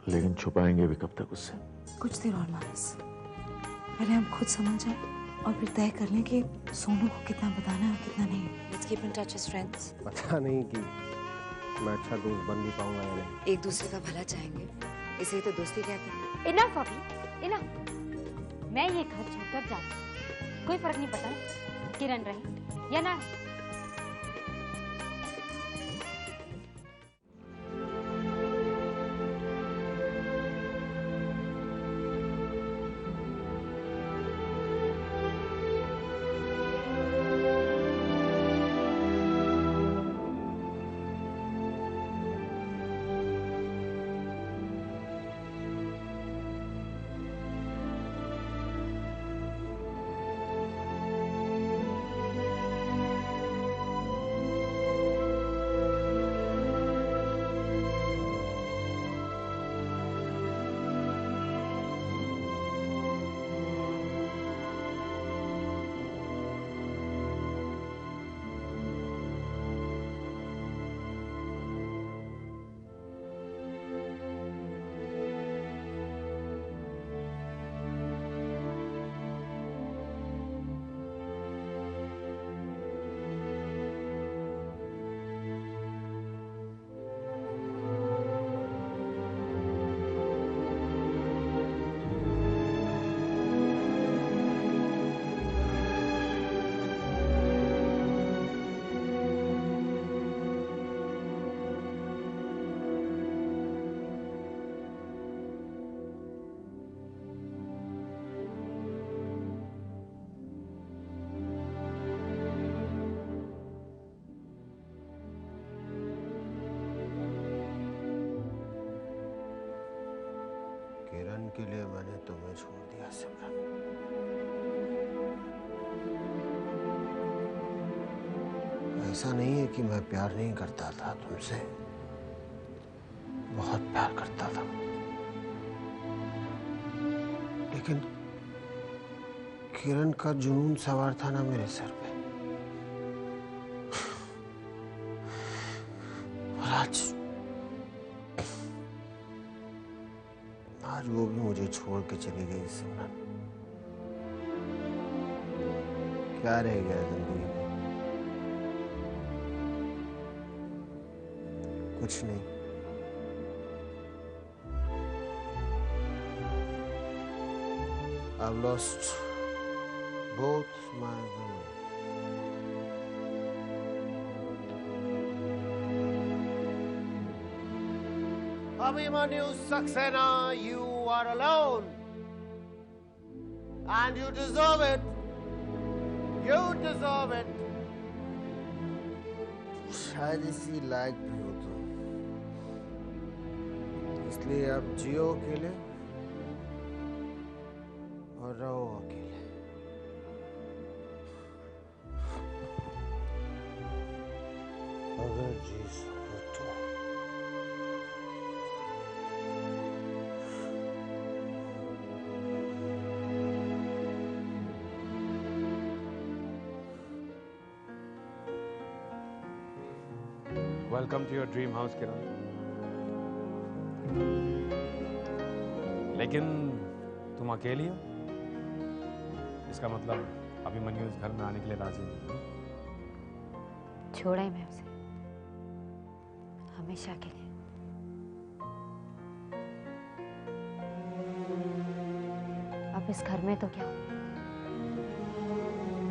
लेकिन छुपाएंगे भी कब तक उससे? कुछ देर और मानस, पहले हम खुद समझ जाए और फिर तय कर लें कि सोनू को कितना बताना है और कितना नहीं। Let's keep in touch as friends. पता नहीं कि मैं अच्छा दोस्त बन भी पाऊंगा या नहीं। एक दूसरे का भला चाहेंगे, इसे ही तो दोस्ती कहते हैं। इनफ अभी, इनफ। मैं ये घर छोड़कर जाती हूँ। कोई फर्क नहीं पड़ता किरण रहे या ना रहे। किरण के लिए मैंने तुम्हें छोड़ दिया सिमरन। ऐसा नहीं है कि मैं प्यार नहीं करता था तुमसे, बहुत प्यार करता था, लेकिन किरण का जुनून सवार था ना मेरे सर पे। और आज वो भी मुझे छोड़ के चली गई सिमरन। क्या रह गया जिंदगी में? कुछ नहीं। I've lost both my women. Abhimanyu Saxena, you are alone. And you deserve it. You deserve it. शायद इसी लायक भी हो तुम, इसलिए अब जियो अकेले और रहो अकेले। अगर जी सको तो। Welcome to your dream house Kiran. लेकिन तुम अकेली हो, इसका मतलब अभिमन्यु इस घर में आने के लिए राजी नहीं। छोड़ा ही मैं उसे हमेशा के लिए। अब इस घर में तो क्या,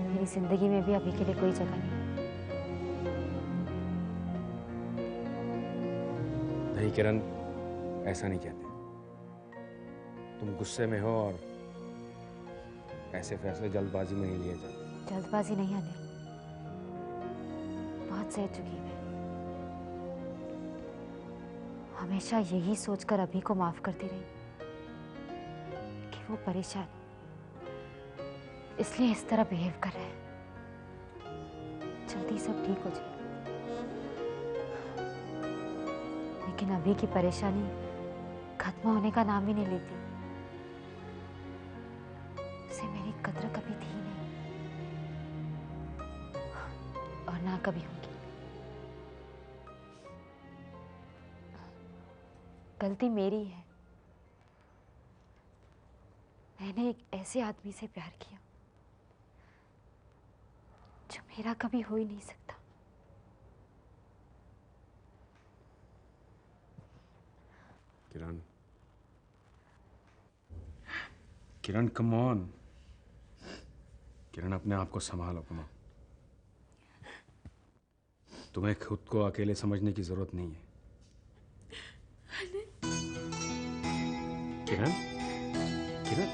मेरी जिंदगी में भी अभी के लिए कोई जगह नहीं। नहीं किरण, ऐसा नहीं कहते। तुम गुस्से में हो और ऐसे फैसले जल्दबाजी में ही लिए जाते। जल्दबाजी नहीं अनिल, बहुत सह चुकी मैं। हमेशा यही सोचकर अभी को माफ करती रही कि वो परेशान, इसलिए इस तरह बिहेव कर रहा है। जल्दी सब ठीक हो जाए, लेकिन अभी की परेशानी खत्म होने का नाम ही नहीं लेती। उसे मेरी कद्र कभी थी नहीं और ना कभी होगी। गलती मेरी है मैंने एक ऐसे आदमी से प्यार किया जो मेरा कभी हो ही नहीं सकता। किरण, किरण कम ऑन। किरण अपने आप को संभालो। कम ऑन, तुम्हें खुद को अकेले समझने की जरूरत नहीं है। किरण, किरण,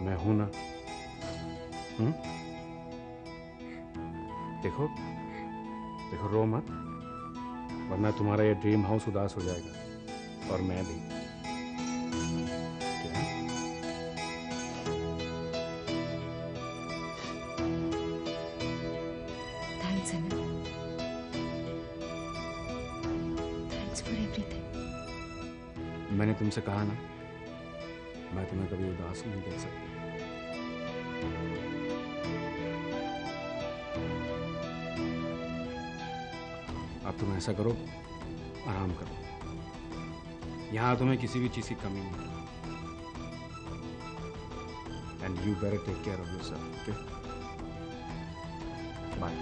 मैं हूं ना। देखो देखो, रो मत, वरना तुम्हारा ये ड्रीम हाउस उदास हो जाएगा, और मैं भी। Thanks Anu, thanks for everything. मैंने तुमसे कहा ना, मैं तुम्हें कभी उदास नहीं देख सकता। अब तुम ऐसा करो, आराम करो। यहां तुम्हें किसी भी चीज की कमी नहीं है। And you better take care of yourself, okay? Bye.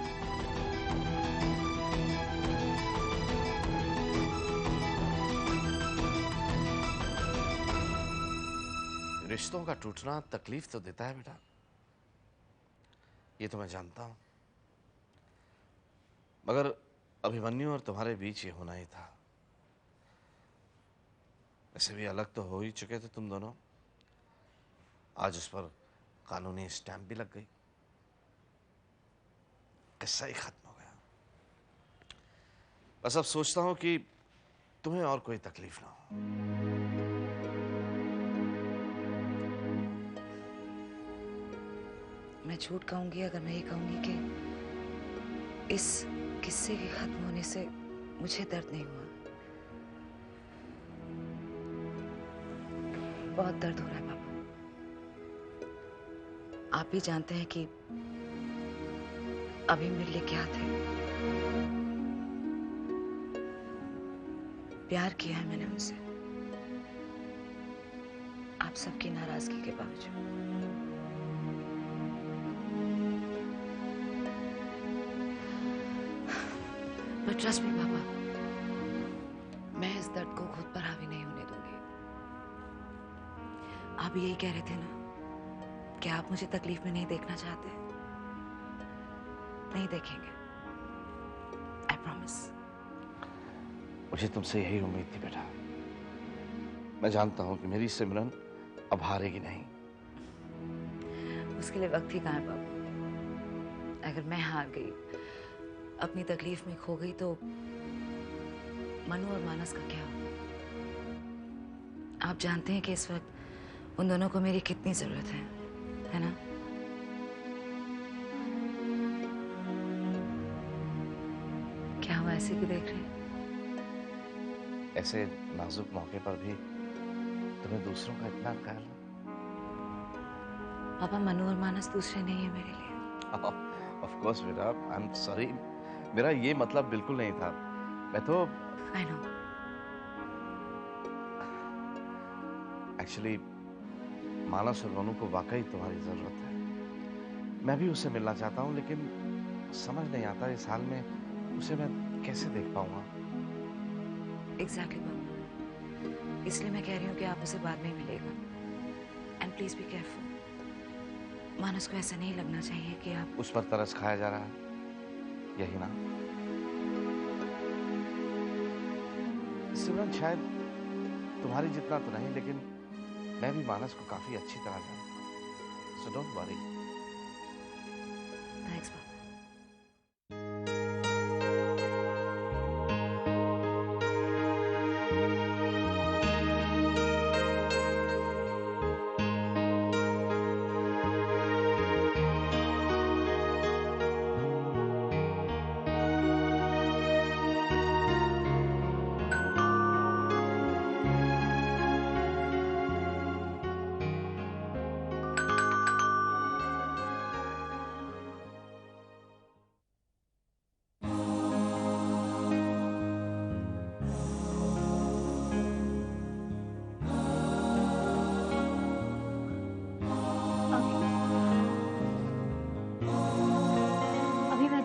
रिश्तों का टूटना तकलीफ तो देता है बेटा, ये तो मैं जानता हूं, मगर अभिमन्यु और तुम्हारे बीच ये होना ही था। वैसे भी अलग तो हो ही चुके थे तुम दोनों, आज उस पर कानूनी स्टैंप भी लग गई, किस्सा ही खत्म हो गया। बस अब सोचता हूं कि तुम्हें और कोई तकलीफ ना हो। मैं झूठ कहूंगी अगर मैं ये कहूंगी कि इस किस्से के खत्म होने से मुझे दर्द नहीं हुआ। बहुत दर्द हो रहा है पापा। आप भी जानते हैं कि अभी मेरे लिए क्या थे। प्यार किया है मैंने उनसे, आप सबकी नाराजगी के बावजूद। But trust me पापा, मैं इस दर्द को खुद पर हावी नहीं होने दूंगी। आप यही कह रहे थे ना कि आप मुझे तकलीफ में नहीं देखना चाहते। नहीं देखेंगे, I promise। मुझे तुमसे यही उम्मीद थी बेटा। मैं जानता हूं कि मेरी सिमरन अब हारेगी नहीं। उसके लिए वक्त ही कहाँ है बाबू। अगर मैं हार गई, अपनी तकलीफ में खो गई, तो मनु और मानस का क्या होगा? आप जानते हैं कि इस वक्त उन दोनों को मेरी कितनी जरूरत है ना? क्या हुआ, ऐसे क्यों देख रहे हैं? ऐसे नाजुक मौके पर भी तुम्हें दूसरों का इतना ख्याल है? पापा, मनु और मानस दूसरे नहीं है मेरे लिए। ऑफ कोर्स बेटा, आई एम सॉरी। मेरा ये मतलब बिल्कुल नहीं था। मैं तो I know। एक्चुअली मानस और मनु को वाकई तुम्हारी जरूरत है। मैं भी उससे मिलना चाहता हूँ, लेकिन समझ नहीं आता इस हाल में उसे मैं कैसे देख पाऊंगा। एग्जैक्टली बाबू, इसलिए मैं कह रही हूँ कि आप उसे बाद में ही मिलेगा। And please be careful. Manas को ऐसा नहीं लगना चाहिए कि आप उस पर तरस खाया जा रहा है, यही ना? सिमरन शायद तुम्हारी जितना तो नहीं, लेकिन मैं भी मानस को काफी अच्छी तरह जानता हूँ। So don't worry. थैंक्स पापा।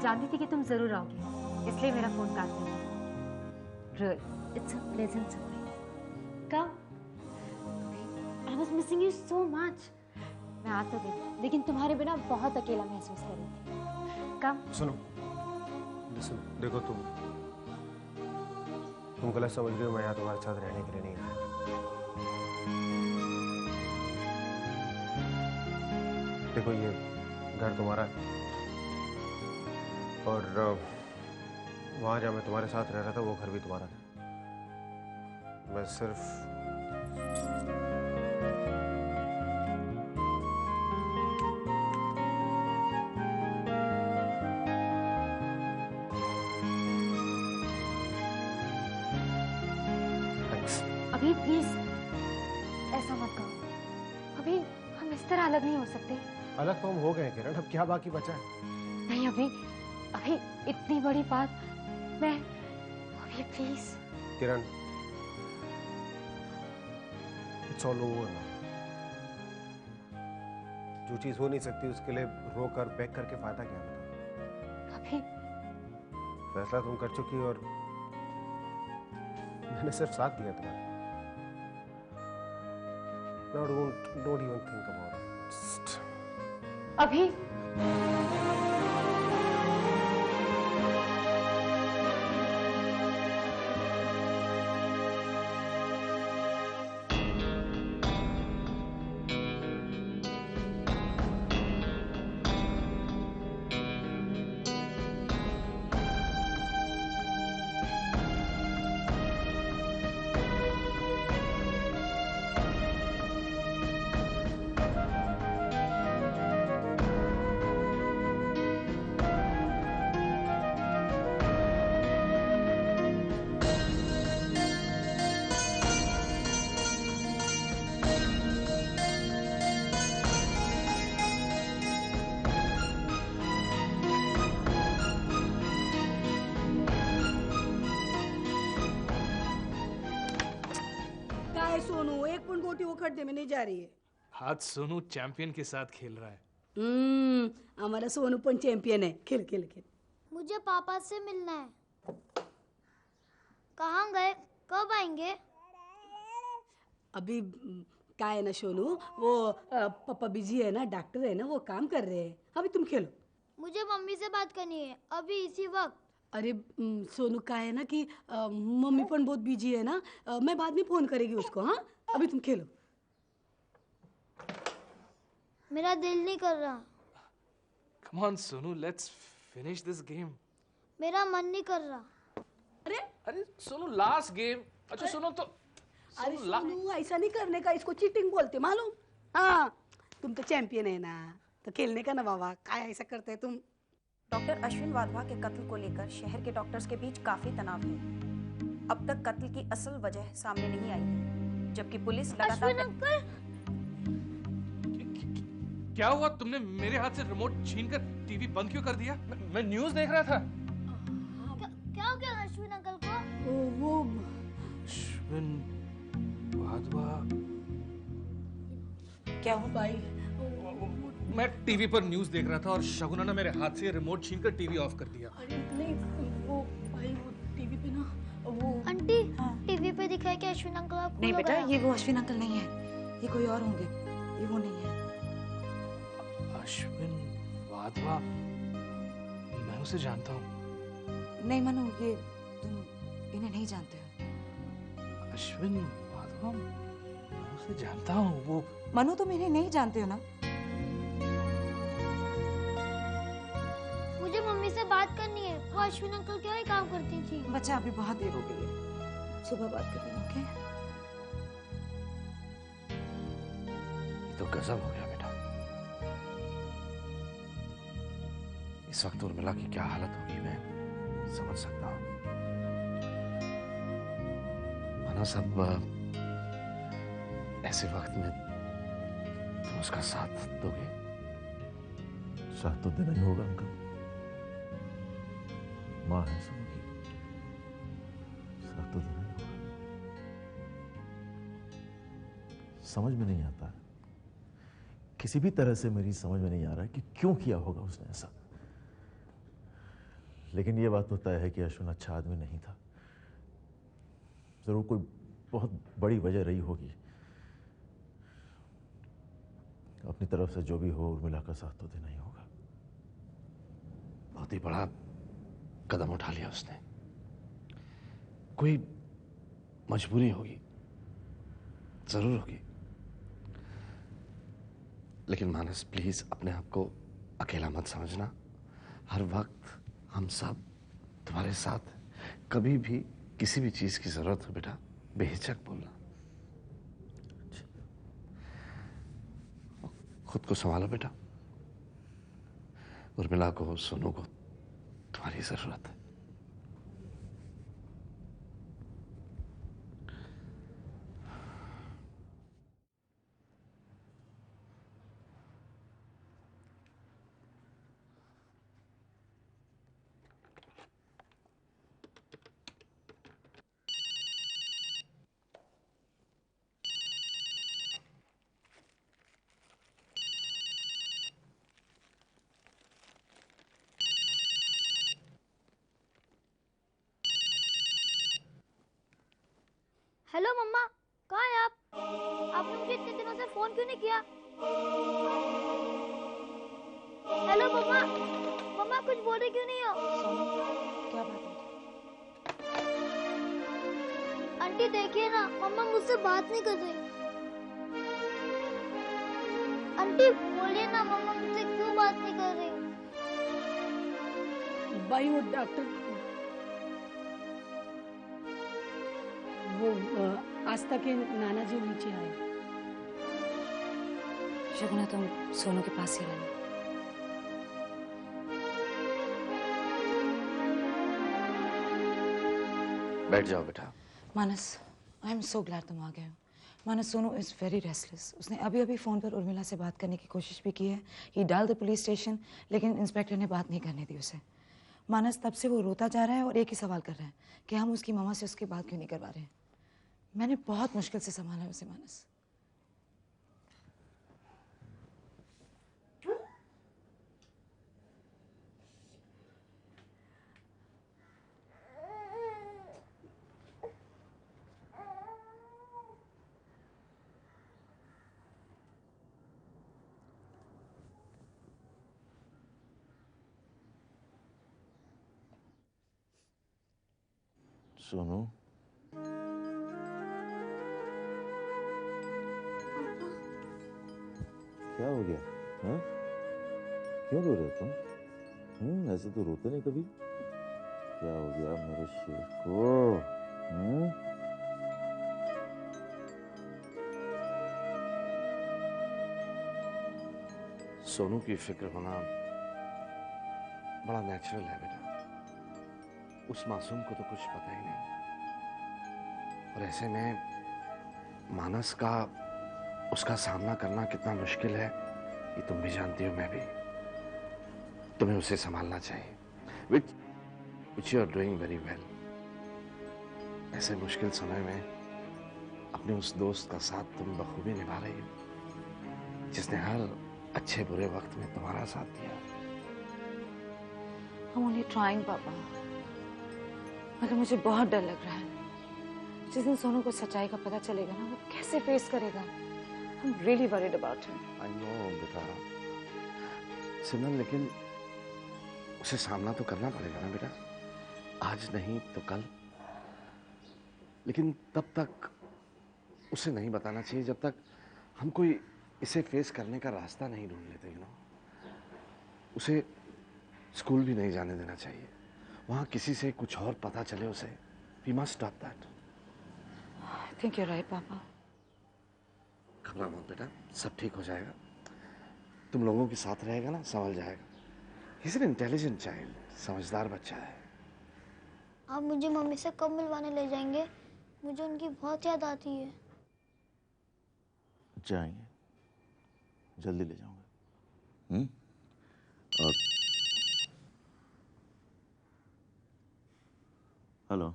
जानती थी कि तुम जरूर आओगे, इसलिए मेरा फोन काट दिया। It's a pleasant surprise. Come, I was missing you so much. मैं आ तो गई, लेकिन तुम्हारे बिना बहुत अकेला महसूस कर रही थी। कम। सुनो, लिसन, देखो तुम गलत समझ रहे हो। मैं यहाँ तुम्हारे साथ रहने के लिए नहीं आया। देखो, ये घर तुम्हारा है और वहां जहाँ मैं तुम्हारे साथ रह रहा था वो घर भी तुम्हारा था। मैं सिर्फ अभी प्लीज ऐसा मत करो। अभी हम इस तरह अलग नहीं हो सकते। अलग तो हम हो गए किरण, अब क्या बाकी बचा है? नहीं, अभी इतनी बड़ी बात। मैं अभी please. Kiran, it's all over now. जो चीज हो नहीं सकती उसके लिए रो कर बैक करके फायदा क्या? बताओ। अभी फैसला तुम कर चुकी हो और मैंने सिर्फ साथ दिया तुम्हारा। Now don't even think about it. Just... अभी सोनू एक पण गोटी वो खड्डे में नहीं जा रही है। आज सोनू चैंपियन के साथ खेल रहा है। हमारा सोनू पण चैंपियन है। खेल खेल खेल। मुझे पापा से मिलना है। कहाँ गए? कब आएंगे? अभी क्या है ना सोनू, वो पापा बिजी है ना, डॉक्टर है ना, वो काम कर रहे हैं। अभी तुम खेलो। मुझे मम्मी से बात करनी है अभी इसी वक्त। अरे सोनू का है ना कि मम्मी पण बहुत बिजी है ना, मैं बाद में फोन करेगी उसको। हाँ, अभी तुम खेलो। मेरा दिल नहीं कर रहा। Come on Sonu, let's finish this game. मेरा मन नहीं कर रहा। अरे सोनू, लास्ट गेम। अच्छा सुनो तो। अरे सोनू ऐसा नहीं करने का, इसको चीटिंग बोलते मालूम। हाँ, तुम तो चैंपियन है ना, तो खेलने का ना बाबा। क्या ऐसा करते है तुम? डॉक्टर अश्विन वाधवा के कत्ल को लेकर शहर के डॉक्टर्स के बीच काफी तनाव है। अब तक कत्ल की असल वजह सामने नहीं आई है, जबकि पुलिस अश्विन लगातार। अंकल, क्या हुआ? तुमने मेरे हाथ से रिमोट छीनकर टीवी बंद क्यों कर दिया? मैं न्यूज़ देख रहा था। क्या हो गया अश्विन अंकल को? वो अश्विन वाधवा। क्या हो भाई? मैं टीवी पर न्यूज़ देख रहा था और शगुना ने मेरे हाथ से रिमोट छीनकर टीवी ऑफ कर दिया। अरे नहीं, वो भाई वो टीवी पे ना वो। आंटी, टीवी पे दिखाया कि अश्विन अंकल आपको नहीं बेटा, लगा। ये वो अश्विन अंकल नहीं है, ये कोई और होंगे। ये वो नहीं है। अश्विन वाधवा, मैं उसे जानता हूँ। नहीं मनु, ये तुम इन्हें नहीं जानते हो। अश्विन वाधवा, मैं उसे जानता हूँ। वो मनु, तुम इन्हें नहीं जानते हो ना? मुझे मम्मी से बात करनी है। वो अश्विन अंकल क्या ही काम करती थी। बच्चा, अभी बहुत देर हो गई है, सुबह बात करेंगे। ओके? ये तो गजब हो गया बेटा। इस वक्त उर्मिला की क्या हालत होगी मैं समझ सकता हूँ। मानो सब ऐसे वक्त में तुम उसका साथ दोगे? साथ तो देना ही होगा अंकल। माँ है सबकी, साथ तो देना ही होगा। समझ में नहीं आता, किसी भी तरह से मेरी समझ में नहीं आ रहा है कि क्यों किया होगा उसने ऐसा। लेकिन ये बात तो तय है कि अश्विन अच्छा आदमी नहीं था। जरूर कोई बहुत बड़ी वजह रही होगी। अपनी तरफ से जो भी हो उर्मिला का साथ तो देना ही होगा। बहुत ही बड़ा कदम उठा लिया उसने। कोई मजबूरी होगी, जरूर होगी। लेकिन मानस प्लीज अपने आप को अकेला मत समझना। हर वक्त हम सब तुम्हारे साथ। कभी भी किसी भी चीज की जरूरत हो बेटा, बेहिचक बोलना। खुद को संभालो बेटा। उर्मिला को, सोनू को तुम्हारी जरूरत है। हेलो मम्मा, कहाँ हैं आप? आपने मुझे इतने दिनों से फोन क्यों नहीं किया? हेलो मम्मा, मम्मा कुछ बोल रही क्यों नहीं हो? क्या बात है? आंटी देखिए ना, मम्मा मुझसे बात नहीं कर रही। आंटी बोलिए ना, मम्मा मुझसे क्यों बात नहीं कर रही? भाई वो डॉक्टर वो आस्था के नाना जी नीचे आए। शगुना तुम सोनू के पास ही रहना। बैठ जाओ बेटा। मानस, आई एम सो ग्लैड तुम आ गए हो। मानस, सोनू इज वेरी रेस्टलेस। उसने अभी अभी फोन पर उर्मिला से बात करने की कोशिश भी की है। ही डाल द पुलिस स्टेशन, लेकिन इंस्पेक्टर ने बात नहीं करने दी उसे। मानस, तब से वो रोता जा रहा है और एक ही सवाल कर रहा है कि हम उसकी मामा से उसकी बात क्यों नहीं करवा रहे हैं। मैंने बहुत मुश्किल से संभाला है उसे। मानस, सोनू, क्या हो गया? हाँ? क्यों रो रहे तुम? ऐसे तो रोते नहीं कभी। क्या हो गया मेरे शेर को? सोनू की फिक्र होना बड़ा नेचुरल है बेटा। उस मासूम को तो कुछ पता ही नहीं। और ऐसे में मानस का उसका सामना करना कितना मुश्किल है ये तुम भी जानती हो, मैं भी। तुम्हें उसे संभालना चाहिए, which you are doing very well। ऐसे मुश्किल समय में अपने उस दोस्त का साथ तुम बखूबी निभा रही हो, जिसने हर अच्छे बुरे वक्त में तुम्हारा साथ दिया। I'm only trying, पापा। मगर मुझे बहुत डर लग रहा है। जिस दिन सोनू को सच्चाई का पता चलेगा ना, वो कैसे फेस करेगा। I'm really worried about him। I know बेटा सिमरन, लेकिन उसे सामना तो करना पड़ेगा ना बेटा। आज नहीं तो कल। लेकिन तब तक उसे नहीं बताना चाहिए जब तक हम कोई इसे फेस करने का रास्ता नहीं ढूंढ लेते। यू नो, उसे स्कूल भी नहीं जाने देना चाहिए। वहां किसी से कुछ और पता चले उसे। We must stop that। I think you're right, पापा। घबरा मत बेटा, सब ठीक हो जाएगा। तुम लोगों के साथ रहेगा ना, संभल जाएगा। He's an intelligent child, समझदार बच्चा है। आप मुझे मम्मी से कब मिलवाने ले जाएंगे? मुझे उनकी बहुत याद आती है। जाएंगे, जल्दी ले जाऊंगा। और हेलो,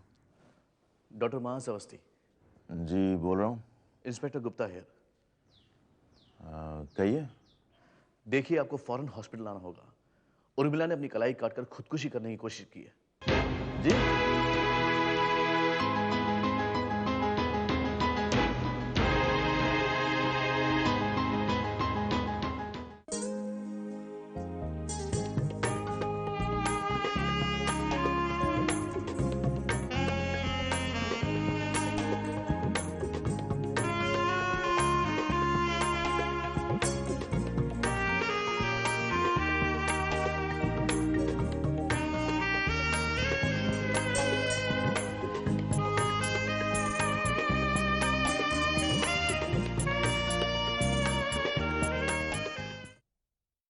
डॉक्टर मानस अवस्थी। जी बोल रहा हूँ। Inspector Gupta here. कहिए। देखिए, आपको फौरन हॉस्पिटल आना होगा। उर्मिला ने अपनी कलाई काटकर खुदकुशी करने की कोशिश की है। जी